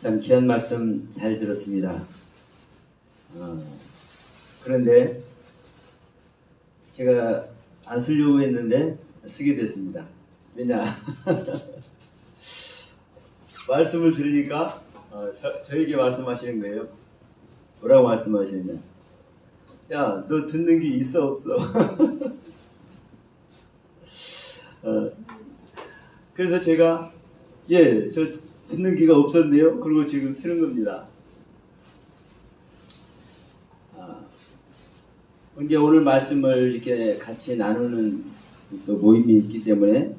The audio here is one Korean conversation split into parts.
참 귀한 말씀 잘 들었습니다. 그런데 제가 안 쓰려고 했는데 쓰게 됐습니다. 왜냐? 말씀을 들으니까 저에게 말씀하시는 거예요. 뭐라고 말씀하시느냐? 야, 너 듣는 게 있어 없어? 그래서 제가 저 듣는 기가 없었네요. 그리고 지금 쓰는 겁니다. 이제 오늘 말씀을 이렇게 같이 나누는 또 모임이 있기 때문에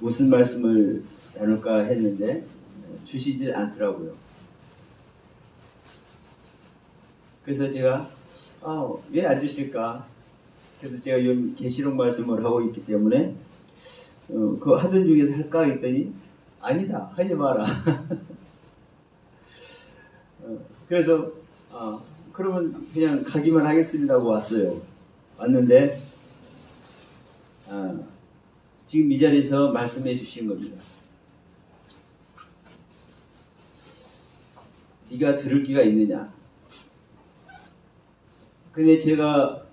무슨 말씀을 나눌까 했는데 주시질 않더라고요. 그래서 제가 왜 안 주실까? 그래서 제가 이 계시록 말씀을 하고 있기 때문에 그 하던 중에서 할까 했더니 아니다, 하지 마라. 그래서 그러면 그냥 가기만 하겠습니다 하고 왔어요. 왔는데 지금 이 자리에서 말씀해 주신 겁니다. 네가 들을 기가 있느냐? 근데 제가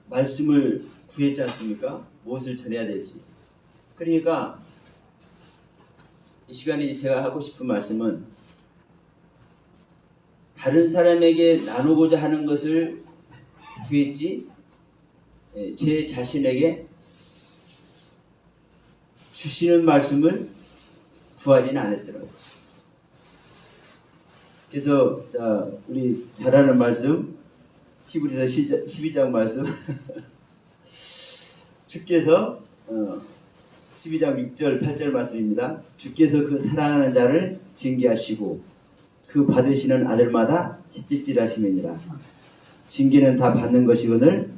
말씀을 구했지 않습니까? 무엇을 전해야 될지. 그러니까 이 시간에 제가 하고 싶은 말씀은 다른 사람에게 나누고자 하는 것을 구했지 제 자신에게 주시는 말씀을 구하지는 않았더라고요. 그래서 우리 잘 아는 말씀 히브리서 12장 말씀 주께서 12장 6절 8절 말씀입니다. 주께서 그 사랑하는 자를 징계하시고 그 받으시는 아들마다 채찍질하시느니라. 징계는 다 받는 것이거늘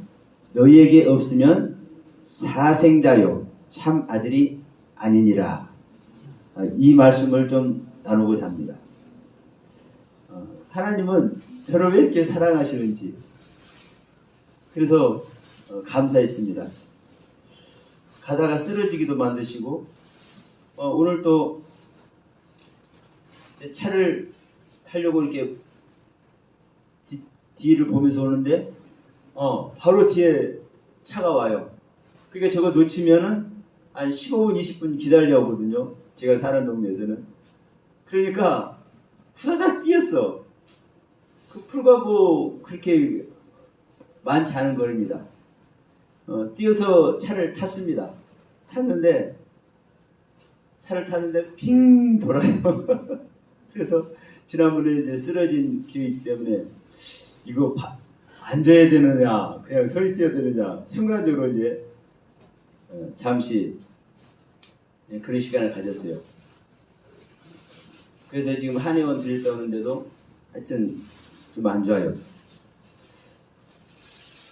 너희에게 없으면 사생자요 참 아들이 아니니라. 이 말씀을 좀 나누고자 합니다. 하나님은 저를 왜 이렇게 사랑하시는지 그래서 감사했습니다. 가다가 쓰러지기도 만드시고 오늘 또 차를 타려고 이렇게 뒤를 보면서 오는데 바로 뒤에 차가 와요. 그러니까 저거 놓치면은 한 15분 20분 기다려야 하거든요. 제가 사는 동네에서는. 그러니까 후다닥 뛰었어. 그 풀과 그렇게 많지 않은 거리입니다. 뛰어서 차를 탔습니다. 차를 탔는데 핑 돌아요. 그래서 지난번에 이제 쓰러진 기회이기 때문에 이거 앉아야 되느냐 그냥 서 있어야 되느냐 순간적으로 이제 잠시 그런 시간을 가졌어요. 그래서 지금 한의원 들렸다 오는데도 하여튼 좀 안 좋아요.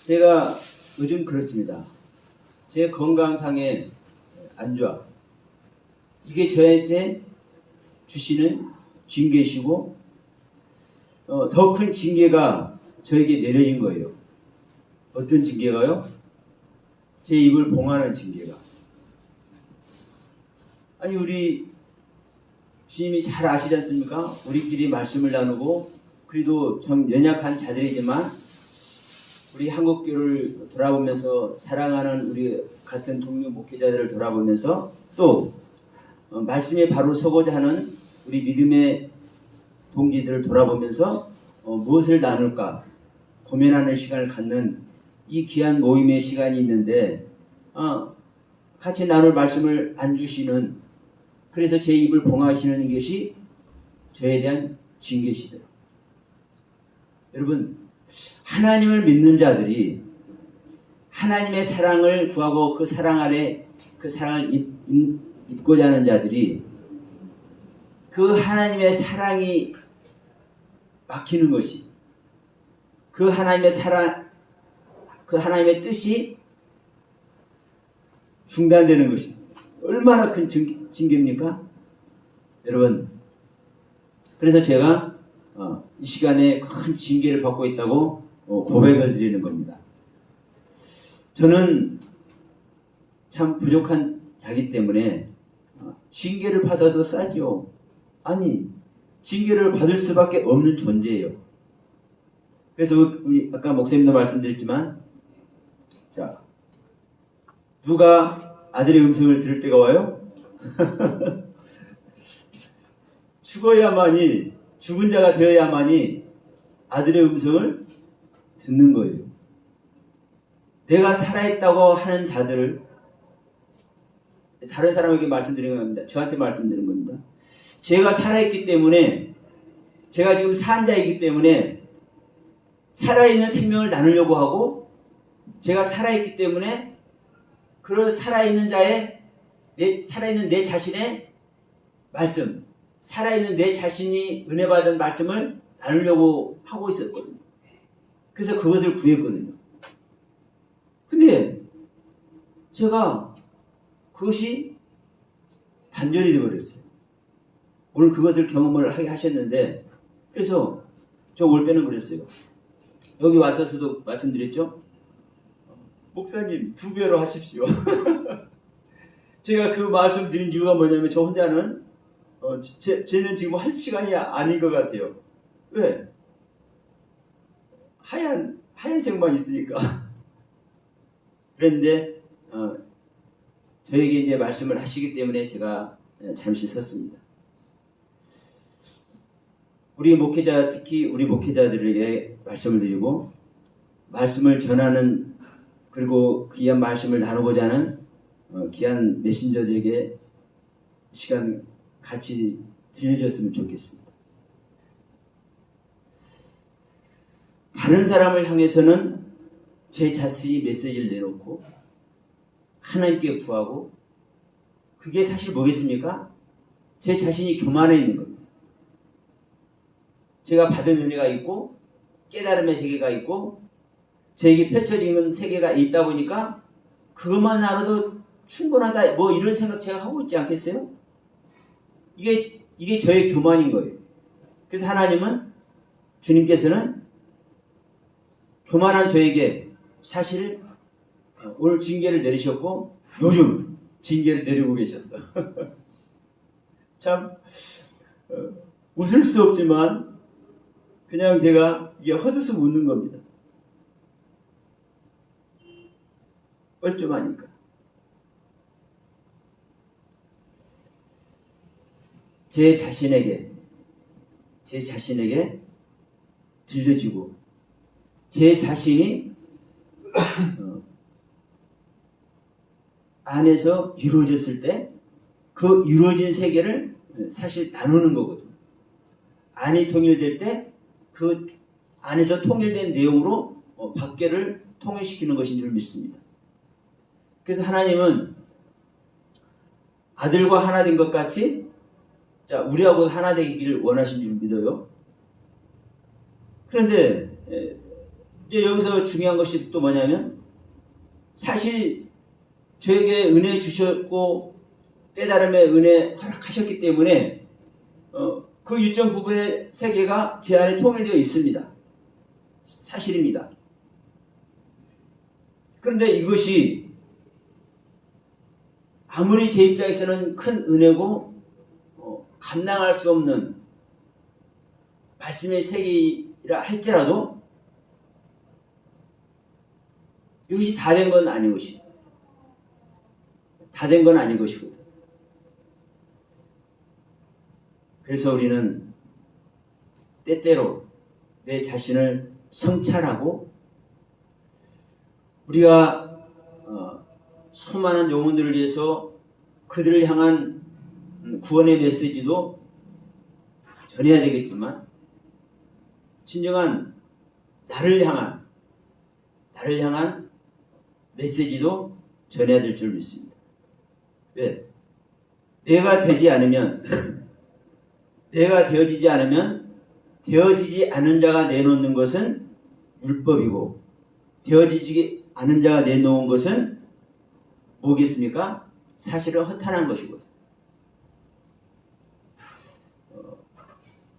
제가 요즘 그렇습니다. 제 건강상에 안 좋아. 이게 저한테 주시는 징계시고 더 큰 징계가 저에게 내려진 거예요. 어떤 징계가요? 제 입을 봉하는 징계가. 아니 우리 주님이 잘 아시지 않습니까? 우리끼리 말씀을 나누고 그래도 좀 연약한 자들이지만 우리 한국교를 돌아보면서 사랑하는 우리 같은 동료 목회자들을 돌아보면서 또 말씀에 바로 서고자 하는 우리 믿음의 동지들을 돌아보면서 무엇을 나눌까 고민하는 시간을 갖는 이 귀한 모임의 시간이 있는데 같이 나눌 말씀을 안 주시는 그래서 제 입을 봉하시는 것이 저에 대한 징계시더라고요. 여러분 하나님을 믿는 자들이 하나님의 사랑을 구하고 그 사랑 아래 그 사랑을 입고자 하는 자들이 그 하나님의 사랑이 막히는 것이 그 하나님의 사랑 그 하나님의 뜻이 중단되는 것이 얼마나 큰 징계입니까? 여러분 그래서 제가 이 시간에 큰 징계를 받고 있다고 고백을 드리는 겁니다. 저는 참 부족한 자기 때문에 징계를 받아도 싸죠. 아니, 징계를 받을 수밖에 없는 존재예요. 그래서 우리 아까 목사님도 말씀드렸지만, 자, 누가 아들의 음성을 들을 때가 와요? 죽어야만이, 죽은 자가 되어야만이 아들의 음성을 듣는 거예요. 내가 살아있다고 하는 자들을, 다른 사람에게 말씀드리는 겁니다. 저한테 말씀드리는 겁니다. 제가 살아있기 때문에, 제가 지금 산 자이기 때문에 살아있는 생명을 나누려고 하고, 제가 살아있기 때문에 그런 살아있는 자의, 살아있는 내 자신의 말씀, 살아있는 내 자신이 은혜 받은 말씀을 나누려고 하고 있었거든요. 그래서 그것을 구했거든요. 근데 제가 그것이 단절이 되어버렸어요. 오늘 그것을 경험을 하게 하셨는데, 그래서 저 올 때는 그랬어요. 여기 왔었어도 말씀드렸죠? 목사님 2배로 하십시오. 제가 그 말씀 드린 이유가 뭐냐면, 저 혼자는 쟤는 지금 할 시간이 아닌 것 같아요. 왜? 하얀색만 있으니까. 그런데 저에게 이제 말씀을 하시기 때문에 제가 잠시 섰습니다. 우리 목회자, 특히 우리 목회자들에게 말씀을 드리고, 말씀을 전하는, 그리고 귀한 말씀을 나누고자 하는 귀한 메신저들에게 시간 같이 들려줬으면 좋겠습니다. 다른 사람을 향해서는 제 자신이 메시지를 내놓고 하나님께 구하고, 그게 사실 뭐겠습니까? 제 자신이 교만해 있는 겁니다. 제가 받은 은혜가 있고 깨달음의 세계가 있고 저에게 펼쳐지는 세계가 있다 보니까 그것만 알아도 충분하다, 뭐 이런 생각 제가 하고 있지 않겠어요? 이게 저의 교만인 거예요. 그래서 하나님은, 주님께서는 교만한 저에게 사실 오늘 징계를 내리셨고, 요즘 징계를 내리고 계셨어. 참 웃을 수 없지만 그냥 제가 이게 헛웃음 웃는 겁니다. 뻘쭘하니까. 제 자신에게 들려지고, 제 자신이 안에서 이루어졌을 때 그 이루어진 세계를 사실 나누는 거거든요. 안이 통일될 때 그 안에서 통일된 내용으로 밖에를 통일시키는 것인 줄 믿습니다. 그래서 하나님은 아들과 하나 된 것 같이, 자, 우리하고 하나 되기를 원하신 줄 믿어요. 그런데 이제 여기서 중요한 것이 또 뭐냐면, 사실 저에게 은혜 주셨고 깨달음의 은혜 허락하셨기 때문에 그 일정 부분의 세계가 제 안에 통일되어 있습니다. 사실입니다. 그런데 이것이 아무리 제 입장에서는 큰 은혜고 감당할 수 없는 말씀의 세계이라 할지라도 이것이 다 된 건 아닌 것이고, 다 된 건 아닌 것이거든. 그래서 우리는 때때로 내 자신을 성찰하고, 우리가 수많은 영혼들을 위해서 그들을 향한 구원의 메시지도 전해야 되겠지만, 진정한 나를 향한 메시지도 전해야 될 줄 믿습니다. 왜? 내가 되어지지 않으면 되어지지 않은 자가 내놓는 것은 율법이고, 되어지지 않은 자가 내놓은 것은 뭐겠습니까? 사실은 허탄한 것이거든.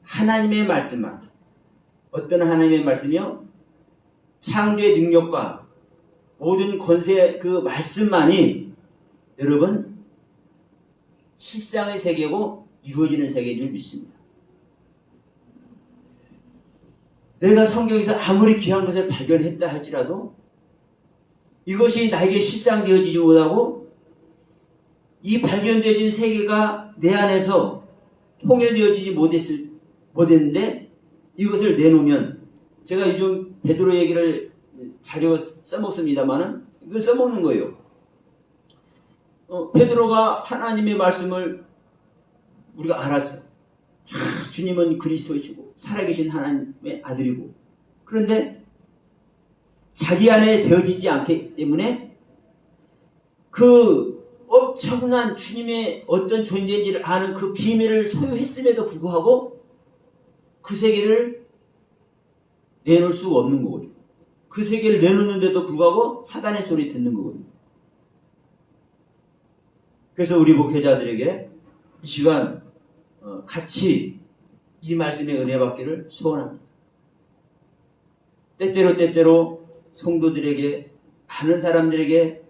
하나님의 말씀만, 어떤 하나님의 말씀이요? 창조의 능력과 모든 권세, 그 말씀만이 여러분 실상의 세계고 이루어지는 세계인 줄 믿습니다. 내가 성경에서 아무리 귀한 것을 발견했다 할지라도 이것이 나에게 실상되어지지 못하고 이 발견되어진 세계가 내 안에서 통일되어지지 못했는데 이것을 내놓으면, 제가 요즘 베드로 얘기를 자주 써먹습니다만은 이걸 써먹는 거예요. 베드로가 하나님의 말씀을 우리가 알았어. 주님은 그리스도이시고 살아계신 하나님의 아들이고, 그런데 자기 안에 되어지지 않기 때문에 그 엄청난 주님의 어떤 존재인지를 아는 그 비밀을 소유했음에도 불구하고 그 세계를 내놓을 수가 없는 거거든요. 그 세계를 내놓는데도 불구하고 사단의 소리 듣는 거거든요. 그래서 우리 목회자들에게 이 시간 같이 이 말씀의 은혜 받기를 소원합니다. 때때로 성도들에게, 많은 사람들에게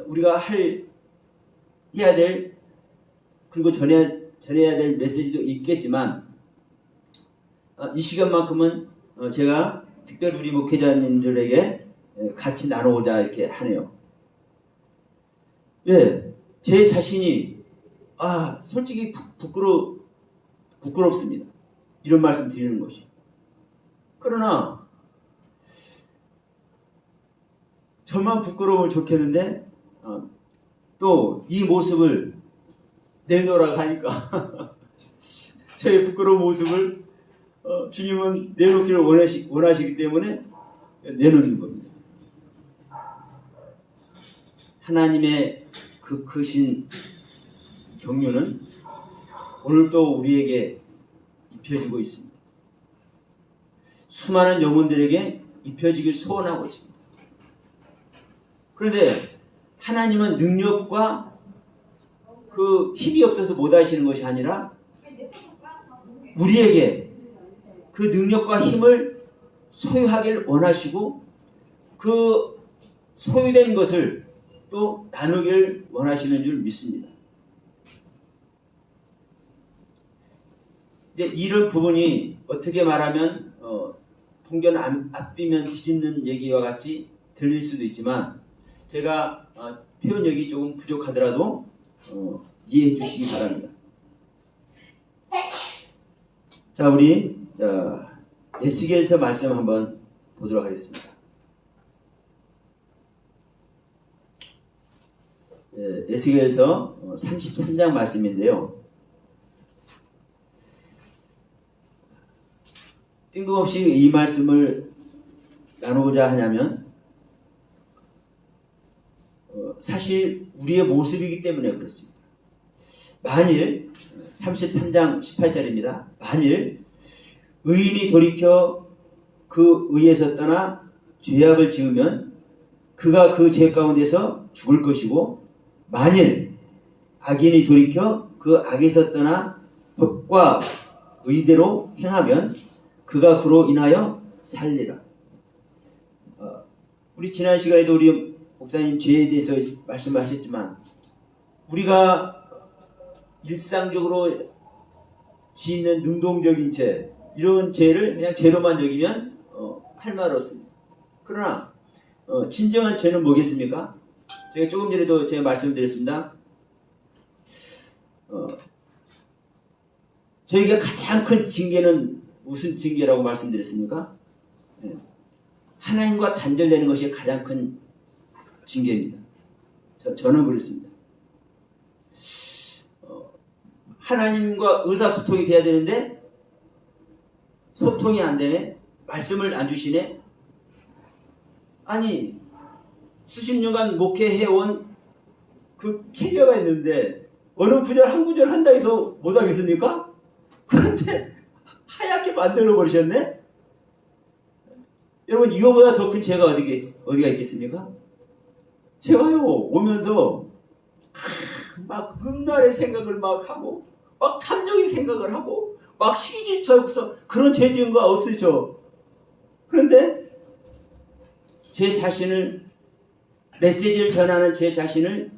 우리가 해야 될, 그리고 전해야 될 메시지도 있겠지만 이 시간만큼은 제가 특별히 우리 목회자님들에게 같이 나누고자 이렇게 하네요. 예, 제 자신이 솔직히 부끄럽습니다. 이런 말씀 드리는 것이. 그러나 저만 부끄러우면 좋겠는데 또 이 모습을 내놓으라고 하니까 저의 부끄러운 모습을 주님은 내놓기를 원하시기 때문에 내놓는 겁니다. 하나님의 그 크신 경륜은 오늘도 우리에게 입혀지고 있습니다. 수많은 영혼들에게 입혀지길 소원하고 있습니다. 그런데 하나님은 능력과 그 힘이 없어서 못하시는 것이 아니라 우리에게 그 능력과 힘을 소유하길 원하시고 그 소유된 것을 또 나누길 원하시는 줄 믿습니다. 이제 이런 부분이 어떻게 말하면 통견 앞뒤면 뒤집는 얘기와 같이 들릴 수도 있지만 제가 표현력이 조금 부족하더라도 이해해 주시기 바랍니다. 자, 우리 에스겔서 말씀 한번 보도록 하겠습니다. 에스겔서 33장 말씀인데요. 뜬금없이 이 말씀을 나누고자 하냐면 사실 우리의 모습이기 때문에 그렇습니다. 만일 33장 18절입니다. 만일 의인이 돌이켜 그 의에서 떠나 죄악을 지으면 그가 그 죄 가운데서 죽을 것이고, 만일 악인이 돌이켜 그 악에서 떠나 법과 의대로 행하면 그가 그로 인하여 살리라. 우리 지난 시간에도 우리 목사님 죄에 대해서 말씀하셨지만 우리가 일상적으로 짓는 능동적인 죄, 이런 죄를 그냥 죄로만 여기면 할 말 없습니다. 그러나 진정한 죄는 뭐겠습니까? 제가 조금 전에도 제가 말씀드렸습니다. 저희가 가장 큰 징계는 무슨 징계라고 말씀드렸습니까? 하나님과 단절되는 것이 가장 큰 징계입니다. 저는 그렇습니다. 하나님과 의사소통이 돼야 되는데 소통이 안 되네? 말씀을 안 주시네? 아니, 수십 년간 목회해온 그 캐리어가 있는데 어느 구절 한 구절 한다 해서 못하겠습니까? 그런데 하얗게 만들어 버리셨네? 여러분, 이거보다 더 큰 죄가 어디가 있겠습니까? 제가요, 오면서 막 흠날의 생각을 막 하고 막 탐욕의 생각을 하고 막 시기질투하고서 그런 죄 지은 거 없으죠. 그런데 제 자신을, 메시지를 전하는 제 자신을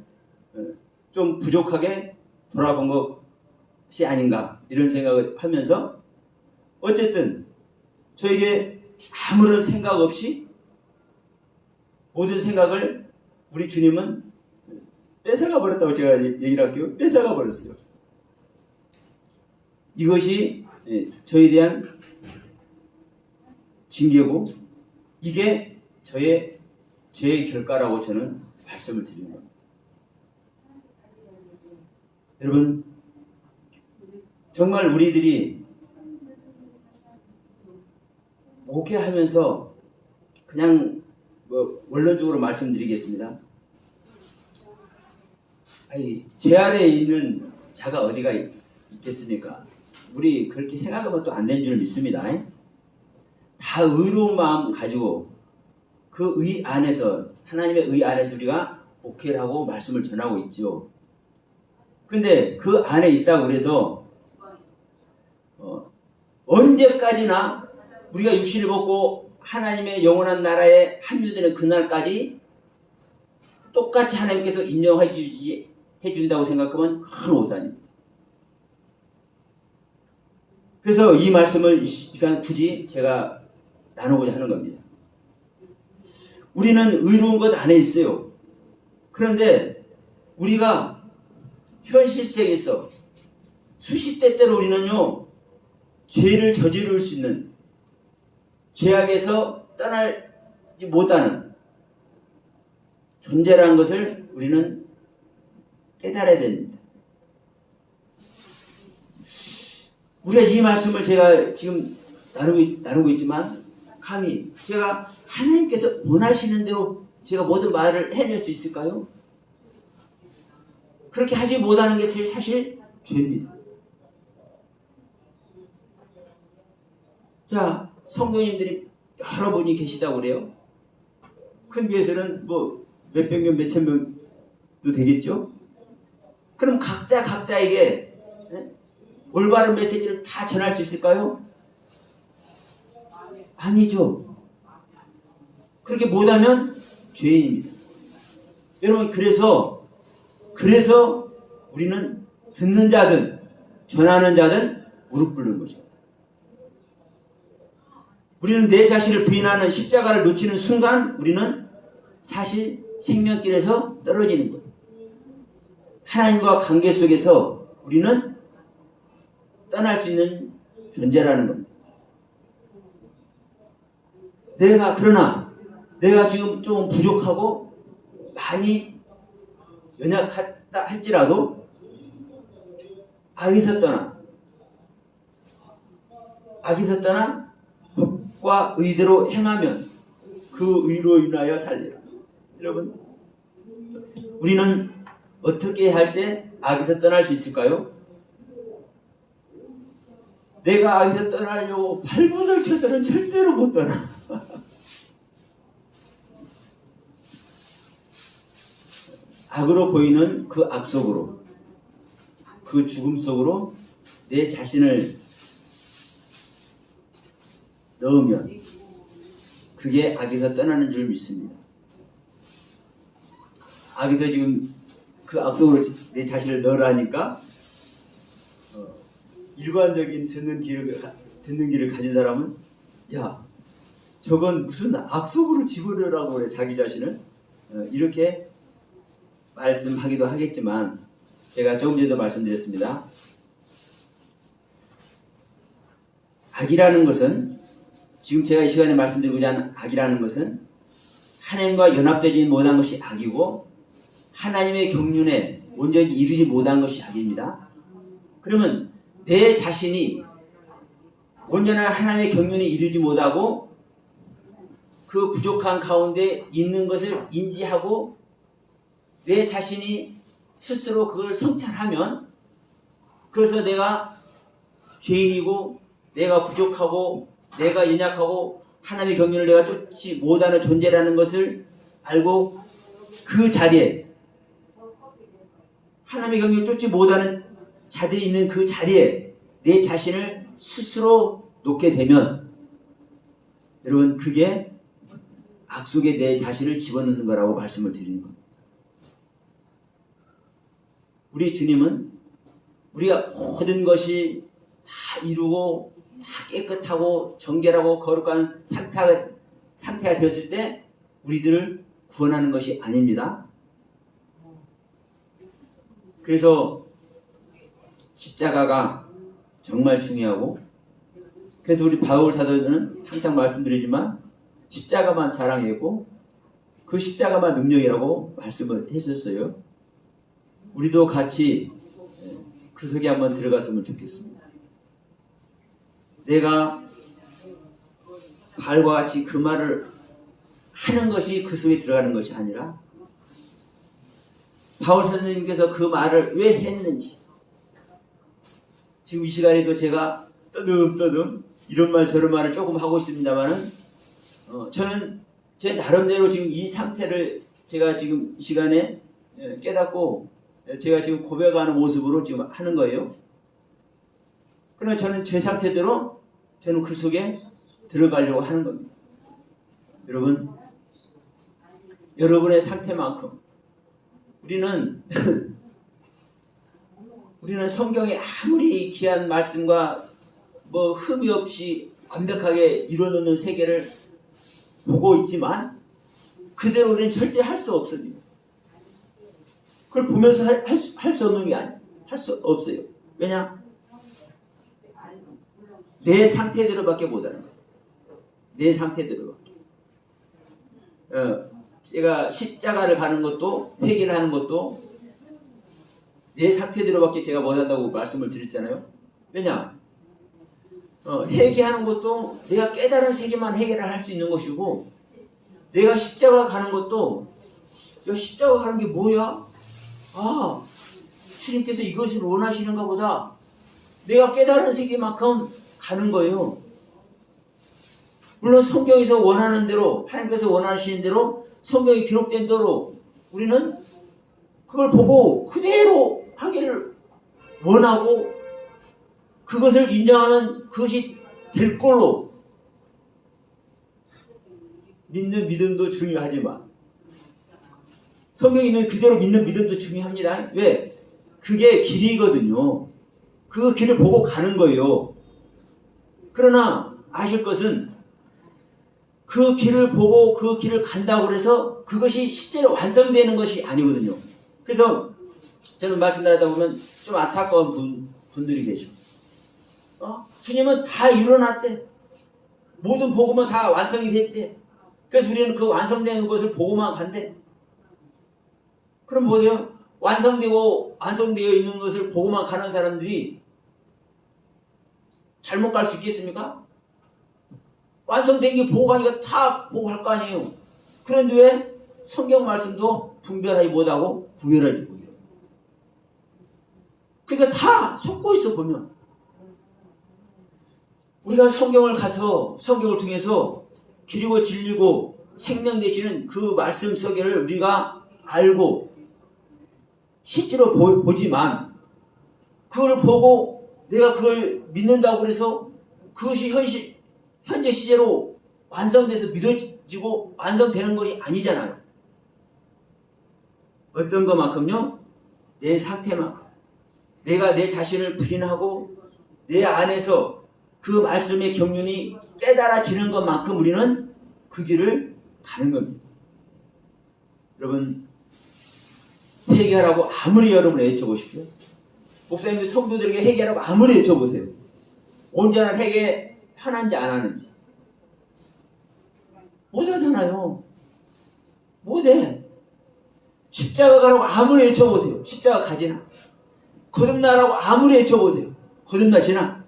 좀 부족하게 돌아본 것이 아닌가 이런 생각을 하면서 어쨌든 저에게 아무런 생각 없이 모든 생각을 우리 주님은 뺏어가 버렸다고 제가 얘기를 할게요. 뺏어가 버렸어요. 이것이 저에 대한 징계고 이게 저의 죄의 결과라고 저는 말씀을 드리는 겁니다. 여러분 정말 우리들이 목회하면서 그냥 원론적으로 말씀드리겠습니다. 죄 아래에 있는 자가 어디가 있겠습니까? 우리 그렇게 생각하면 또 안 된 줄 믿습니다. 다 의로운 마음 가지고 그 의 안에서 하나님의 의 안에서 우리가 목회를 하고 말씀을 전하고 있죠. 근데 그 안에 있다고 그래서 언제까지나 우리가 육신을 벗고 하나님의 영원한 나라에 합류되는 그날까지 똑같이 하나님께서 인정해 준다고 생각하면 큰 오산입니다. 그래서 이 말씀을 이 시간 굳이 제가 나누고자 하는 겁니다. 우리는 의로운 것 안에 있어요. 그런데 우리가 현실세계에서 수시때때로 우리는요 죄를 저지를 수 있는 죄악에서 떠나지 못하는 존재라는 것을 우리는 깨달아야 됩니다. 우리가 이 말씀을 제가 지금 나누고 있지만 감히 제가 하나님께서 원하시는 대로 제가 모든 말을 해낼 수 있을까요? 그렇게 하지 못하는 게 사실 죄입니다. 자, 성도님들이 여러 분이 계시다고 그래요. 큰 교회에서는 뭐 몇백 명, 몇천 명도 되겠죠? 그럼 각자에게 올바른 메시지를 다 전할 수 있을까요? 아니죠. 그렇게 못하면 죄인입니다. 여러분 그래서 우리는 듣는 자든 전하는 자든 무릎 꿇는 것입니다. 우리는 내 자신을 부인하는 십자가를 놓치는 순간 우리는 사실 생명길에서 떨어지는 거예요. 하나님과 관계 속에서 우리는 떠날 수 있는 존재라는 겁니다. 그러나 내가 지금 좀 부족하고 많이 연약하다 할지라도 악에서 떠나 법과 의대로 행하면 그 의로 인하여 살리라. 여러분 우리는 어떻게 할 때 악에서 떠날 수 있을까요? 내가 악에서 떠나려고 발문을 쳐서는 절대로 못 떠나. 악으로 보이는 그 악 속으로, 그 죽음 속으로 내 자신을 넣으면 그게 악에서 떠나는 줄 믿습니다. 악에서 지금 그 악 속으로 내 자신을 넣으라니까 일반적인 듣는 길을 가진 사람은 야 저건 무슨 악 속으로 집어넣으라고 그래 자기 자신을 이렇게 말씀하기도 하겠지만 제가 조금 전에도 말씀드렸습니다. 악이라는 것은 지금 제가 이 시간에 말씀드리고자 하는 악이라는 것은 하나님과 연합되지 못한 것이 악이고 하나님의 경륜에 온전히 이루지 못한 것이 악입니다. 그러면 내 자신이 온전한 하나님의 경륜에 이루지 못하고 그 부족한 가운데 있는 것을 인지하고 내 자신이 스스로 그걸 성찰하면 그래서 내가 죄인이고 내가 부족하고 내가 연약하고 하나님의 경륜을 내가 쫓지 못하는 존재라는 것을 알고 그 자리에 하나님의 경륜을 쫓지 못하는 자들이 있는 그 자리에 내 자신을 스스로 놓게 되면 여러분 그게 악 속에 내 자신을 집어넣는 거라고 말씀을 드리는 겁니다. 우리 주님은 우리가 모든 것이 다 이루고 다 깨끗하고 정결하고 거룩한 상태가 되었을 때 우리들을 구원하는 것이 아닙니다. 그래서 십자가가 정말 중요하고, 그래서 우리 바울 사도는 항상 말씀드리지만 십자가만 자랑했고 그 십자가만 능력이라고 말씀을 했었어요. 우리도 같이 그 속에 한번 들어갔으면 좋겠습니다. 내가 바울과 같이 그 말을 하는 것이 그 속에 들어가는 것이 아니라 바울 선생님께서 그 말을 왜 했는지, 지금 이 시간에도 제가 떠듬떠듬 이런 말 저런 말을 조금 하고 있습니다만은 저는 제 나름대로 지금 이 상태를 제가 지금 이 시간에 깨닫고 제가 지금 고백하는 모습으로 지금 하는 거예요. 그러나 저는 제 상태대로 저는 그 속에 들어가려고 하는 겁니다. 여러분, 여러분의 상태만큼 우리는 성경에 아무리 귀한 말씀과 뭐 흠이 없이 완벽하게 이루어놓는 세계를 보고 있지만 그대로 우리는 절대 할 수 없습니다. 그걸 보면서 할 수 없는 게 아니에요. 할 수 없어요. 왜냐? 내 상태대로밖에 못하는 거예요. 내 상태대로밖에. 제가 십자가를 가는 것도 회개를 하는 것도 내 상태대로밖에 제가 못한다고 말씀을 드렸잖아요. 왜냐? 회개하는 것도 내가 깨달은 세계만 회개를 할 수 있는 것이고, 내가 십자가 가는 것도 야, 십자가 가는 게 뭐야? 아, 주님께서 이것을 원하시는가 보다. 내가 깨달은 세계만큼 가는 거예요. 물론 성경에서 원하는 대로, 하나님께서 원하시는 대로 성경이 기록된 대로 우리는 그걸 보고 그대로 하기를 원하고 그것을 인정하면 그것이 될 걸로 믿는 믿음도 중요하지만 성경에 있는 그대로 믿는 믿음도 중요합니다. 왜? 그게 길이거든요. 그 길을 보고 가는 거예요. 그러나 아실 것은 그 길을 보고 그 길을 간다고 해서 그것이 실제로 완성되는 것이 아니거든요. 그래서 저는 말씀드리다 보면 좀 안타까운 분들이 계셔. 주님은 다 이뤄놨대. 모든 복음은 다 완성이 됐대. 그래서 우리는 그 완성되는 것을 보고만 간대. 그럼 뭐죠? 완성되어 있는 것을 보고만 가는 사람들이 잘못 갈 수 있겠습니까? 완성된 게 보고 가니까 다 보고 갈 거 아니에요. 그런데 왜 성경 말씀도 분별하지 못하고 구별하지 못해요? 그러니까 다 속고 있어 보면. 우리가 성경을 가서 성경을 통해서 길이고 진리고 생명 되시는 그 말씀 속에를 우리가 알고 실제로 보지만 그걸 보고 내가 그걸 믿는다고 해서 그것이 현재 시제로 완성돼서 믿어지고 완성되는 것이 아니잖아요. 어떤 것만큼요? 내 상태만큼. 내가 내 자신을 부인하고 내 안에서 그 말씀의 경륜이 깨달아지는 것만큼 우리는 그 길을 가는 겁니다. 여러분, 회개하라고 아무리 여러분 애쳐보십시오. 목사님들 성도들에게 회개하라고 아무리 애쳐보세요. 온전한 회개 편한지 안 하는지. 못하잖아요. 못해. 십자가 가라고 아무리 애쳐보세요. 십자가 가지나. 거듭나라고 아무리 애쳐보세요. 거듭나지나.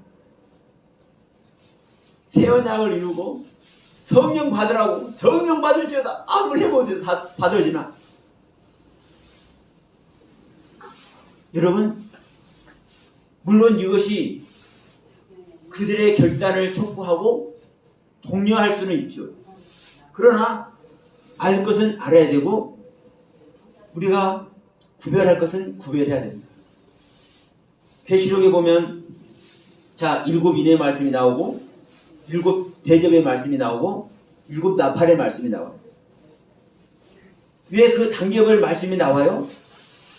새 언약을 이루고 성령 받으라고 성령 받을지어다 아무리 해보세요. 받아지나. 여러분, 물론 이것이 그들의 결단을 촉구하고 독려할 수는 있죠. 그러나 알 것은 알아야 되고 우리가 구별할 것은 구별해야 됩니다. 계시록에 보면 자, 7 인의 말씀이 나오고 7 대접의 말씀이 나오고 7 나팔의 말씀이 나와요. 왜 그 단계별 말씀이 나와요?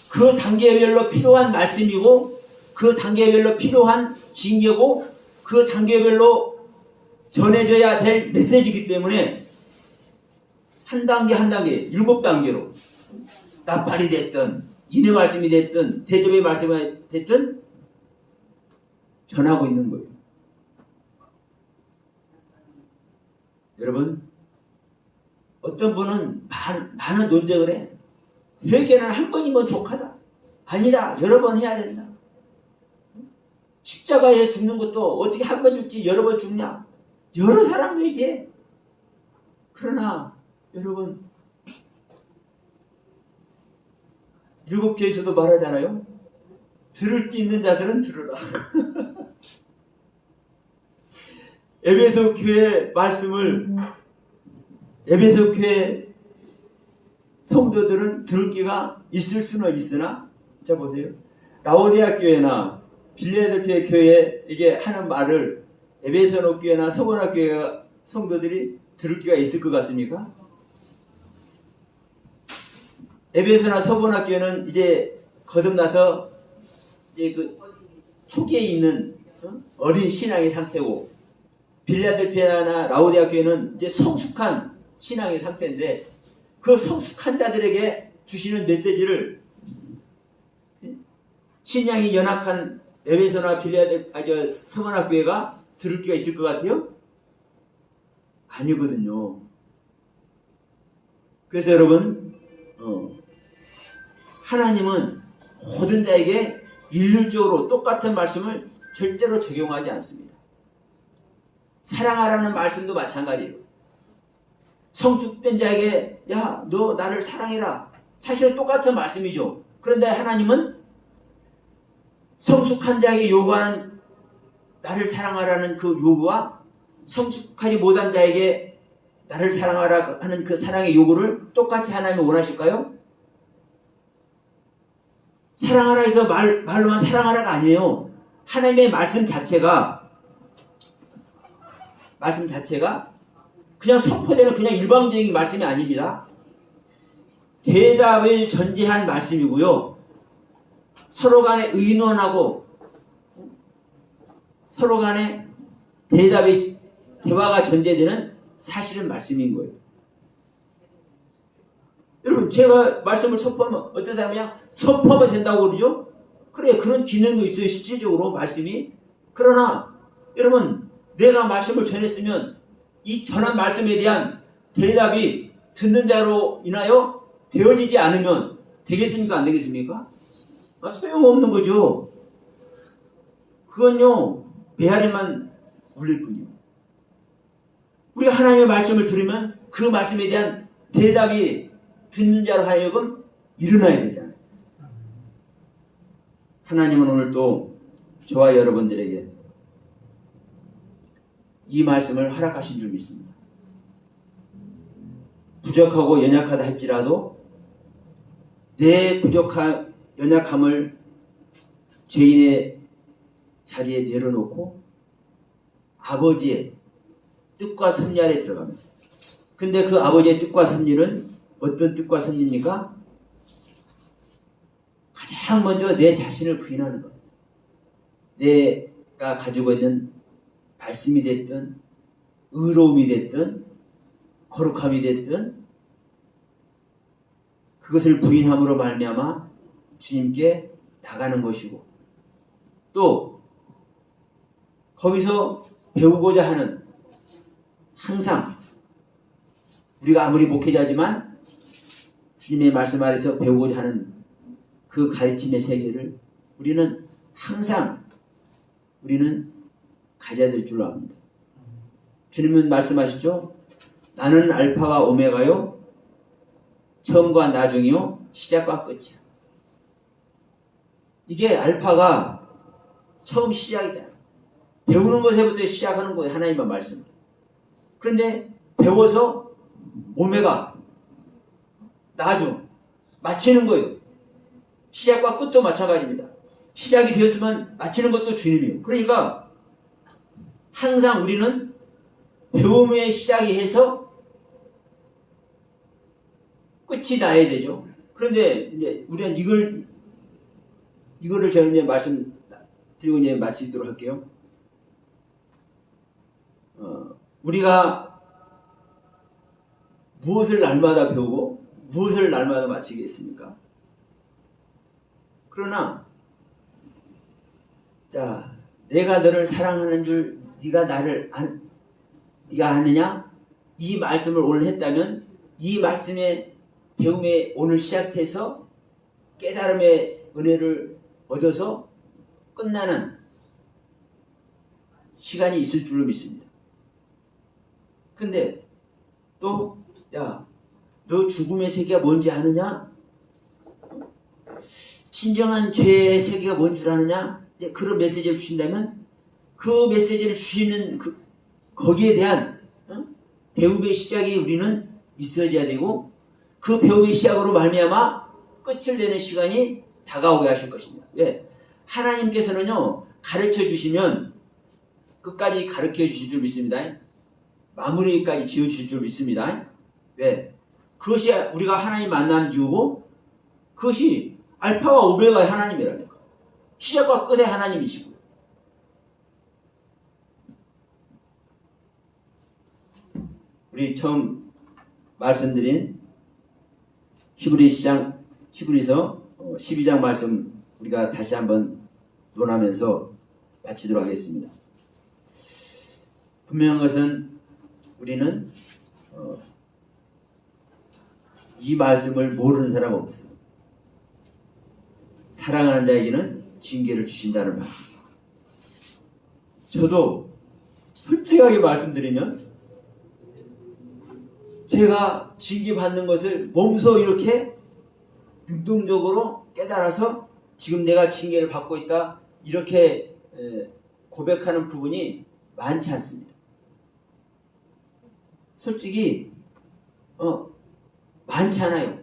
그 단계별로 필요한 말씀이고 그 단계별로 필요한 징계고 그 단계별로 전해져야 될 메시지이기 때문에 한 단계 한 단계 7단계로 나팔이 됐든 인의 말씀이 됐든 대접의 말씀이 됐든 전하고 있는 거예요. 여러분, 어떤 분은 많은 논쟁을 해. 회개는 한 번이면 족하다. 아니다. 여러 번 해야 된다. 십자가에 죽는 것도 어떻게 한 번 죽지 여러 번 죽냐. 여러 사람 얘기해. 그러나 여러분, 7교에서도 말하잖아요. 들을 게 있는 자들은 들으라. 에베소 교회 말씀을 에베소 교회 성도들은 들을 기가 있을 수는 있으나, 자 보세요. 라오디아 교회나 빌레델피아 교회에게 하는 말을 에베소노 교회나 서고나 교회 성도들이 들을 기가 있을 것 같습니까? 에베소나 서고나 교회는 이제 거듭나서 이제 그 초기에 있는 어린 신앙의 상태고, 빌레델피아나 라오디아 교회는 이제 성숙한 신앙의 상태인데, 그 성숙한 자들에게 주시는 메시지를 신앙이 연약한 에베소나 서머나 교회가 들을 기가 있을 것 같아요? 아니거든요. 그래서 여러분, 하나님은 모든 자에게 일률적으로 똑같은 말씀을 절대로 적용하지 않습니다. 사랑하라는 말씀도 마찬가지예요. 성숙된 자에게 야, 너 나를 사랑해라. 사실은 똑같은 말씀이죠. 그런데 하나님은 성숙한 자에게 요구하는 나를 사랑하라는 그 요구와 성숙하지 못한 자에게 나를 사랑하라 하는 그 사랑의 요구를 똑같이 하나님이 원하실까요? 사랑하라 해서 말로만 사랑하라가 아니에요. 하나님의 말씀 자체가 그냥 선포되는 그냥 일방적인 말씀이 아닙니다. 대답을 전제한 말씀이고요. 서로 간에 의논하고 서로 간에 대화가 전제되는 사실은 말씀인 거예요. 여러분, 제가 말씀을 선포하면 어떤 사람이 그냥 선포하면 된다고 그러죠? 그래, 그런 기능도 있어요, 실질적으로 말씀이. 그러나 여러분, 내가 말씀을 전했으면 이 전한 말씀에 대한 대답이 듣는 자로 인하여 되어지지 않으면 되겠습니까? 안 되겠습니까? 소용없는 거죠. 그건요, 메아리만 울릴 뿐이요. 우리가 하나님의 말씀을 들으면 그 말씀에 대한 대답이 듣는 자로 하여금 일어나야 되잖아요. 하나님은 오늘 또 저와 여러분들에게 이 말씀을 허락하신 줄 믿습니다. 부족하고 연약하다 할지라도 내 부족한 연약함을 죄인의 자리에 내려놓고 아버지의 뜻과 섭리 아래 들어갑니다. 근데 그 아버지의 뜻과 섭리는 어떤 뜻과 섭리입니까? 가장 먼저 내 자신을 부인하는 겁니다. 내가 가지고 있는 말씀이 됐든 의로움이 됐든 거룩함이 됐든 그것을 부인함으로 말미암아 주님께 나가는 것이고, 또 거기서 배우고자 하는, 항상 우리가 아무리 목회자지만 주님의 말씀 아래서 배우고자 하는 그 가르침의 세계를 우리는 항상 가져야 될 줄로 압니다. 주님은 말씀하셨죠? 나는 알파와 오메가요, 처음과 나중이요, 시작과 끝이야. 이게 알파가 처음 시작이다. 배우는 것에부터 시작하는 거예요. 하나님의 말씀. 그런데 배워서 오메가, 나중, 마치는 거예요. 시작과 끝도 마찬가지입니다. 시작이 되었으면 마치는 것도 주님이에요. 그러니까 항상 우리는 배움의 시작이 해서 끝이 나야 되죠. 그런데 이제 우리는 이거를 제가 이제 드리고 이제 마치도록 할게요. 우리가 무엇을 날마다 배우고 무엇을 날마다 마치겠습니까? 그러나 자, 내가 너를 사랑하는 줄 네가 네가 아느냐? 이 말씀을 오늘 했다면 이 말씀의 배움에 오늘 시작해서 깨달음의 은혜를 얻어서 끝나는 시간이 있을 줄로 믿습니다. 근데 또 야, 너 죽음의 세계가 뭔지 아느냐? 진정한 죄의 세계가 뭔 줄 아느냐? 그런 메시지를 주신다면 그 메시지를 주시는 거기에 대한 배움의 시작이 우리는 있어져야 되고 그 배움의 시작으로 말미암아 끝을 내는 시간이 다가오게 하실 것입니다. 왜? 하나님께서는요 가르쳐 주시면 끝까지 가르쳐 주실 줄 믿습니다. 마무리까지 지어 주실 줄 믿습니다. 왜? 그것이 우리가 하나님 만나는 이유고 그것이 알파와 오메가의 하나님이라니까. 시작과 끝의 하나님이시고. 우리 처음 말씀드린 히브리서 12장 말씀 우리가 다시 한번 논하면서 마치도록 하겠습니다. 분명한 것은 우리는 이 말씀을 모르는 사람 없어요. 사랑하는 자에게는 징계를 주신다는 말씀. 저도 솔직하게 말씀드리면 제가 징계받는 것을 몸소 이렇게 능동적으로 깨달아서 지금 내가 징계를 받고 있다 이렇게 고백하는 부분이 많지 않습니다. 솔직히 많지 않아요.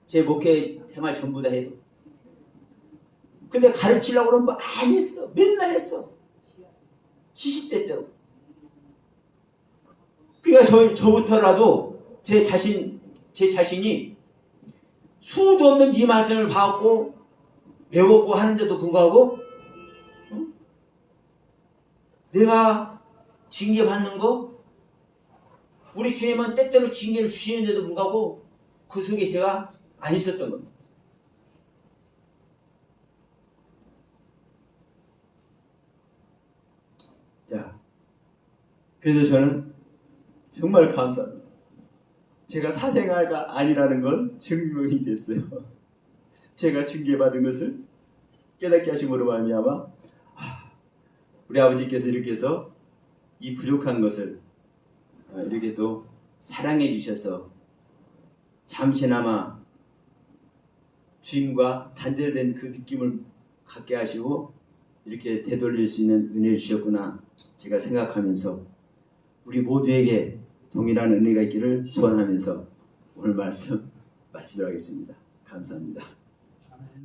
제 목회 생활 전부 다 해도. 근데 가르치려고 그러면 많이 했어. 맨날 했어. 시시때때로. 그러니까 저부터라도 제 자신이 수도 없는 이 말씀을 받고 외웠고 하는데도 불구하고 내가 징계받는 거 우리 주님은 때때로 징계를 주시는데도 불구하고 그 속에 제가 안 있었던 겁니다. 자, 그래서 저는 정말 감사합니다. 제가 사생아가 아니라는 건 증명이 됐어요. 제가 징계받은 것을 깨닫게 하심으로 말미암아 우리 아버지께서 이렇게 해서 이 부족한 것을 이렇게 또 사랑해 주셔서 잠시나마 주님과 단절된 그 느낌을 갖게 하시고 이렇게 되돌릴 수 있는 은혜를 주셨구나 제가 생각하면서 우리 모두에게 동일한 은혜가 있기를 소원하면서 오늘 말씀 마치도록 하겠습니다. 감사합니다.